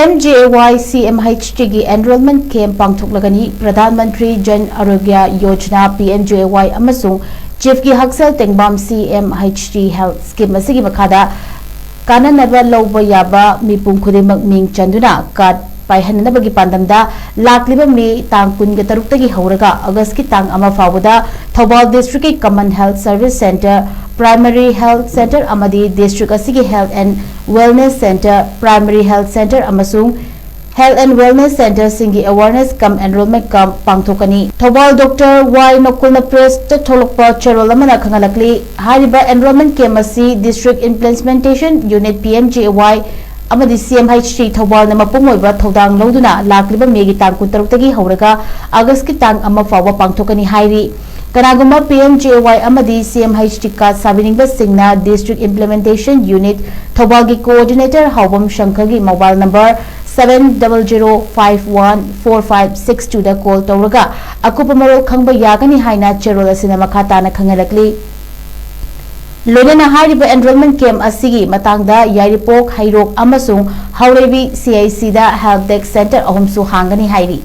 PMJAY CMHT की enrollment camp पांगथोकलगनी प्रधानमंत्री Jan Arogya Yojana PMJAY अमसुंग चीफ की हक्सल तेंगबाम CMHT health scheme असगी मखादा काननबा लौबा याबा मिपुंग खुदिमक मिंग चंदुना कार्ड पाइहननबगी पांदमदा लाकलिबा मी तांग कुनगे तरुक्तगी हौरगा अगस्त की तांग अमा फावदा थौबाल डिस्ट्रिक्ट की common health service centre primary health centre अमदी डिस्ट्रिक्ट असिगी health and wellness centre primary health centre अमसुंग हेल्थ एंड वेलनेस सेंटर सिंगी अवेयरनेस कम एनरोलमेंट कम पांगथोकनी थौबाल डॉक्टर वाई नकुलना प्रेस तथोलकपा चेरोल अमना खंगलकली हारिबा एनरोलमेंट केम असि district implementation unit PMJAY अमदी CMHT Thoubal न मपुंगोइबा थौदांग लौदुना लाकलिबा Maggi तांग कुतरुक्तगी हौरगा अगस्त की तांग अमा फावबा पांगथोकनी हाइरी कनागुमा PMJAY अमदी CMHT का साबिनिंगबा सिंगना डिस्ट्रिक्ट इम्प्लीमेंटेशन यूनिट थौबाल की कोऑर्डिनेटर हाउबम शंकर की मोबाइल नंबर 700514562 दा कॉल तौरगा अकुप मरोल खंगबा यागनी हाइना चेरोल असिना मखाताना खंगलकली लोनेना हारिबा एनरोलमेंट कैम्प असिगी मतांगदा यारिपोक हाइरोक अमसुंग हौरेबी CIC दा हेल्थ डेस्क सेंटर अहुमसु हांगनी हाइरी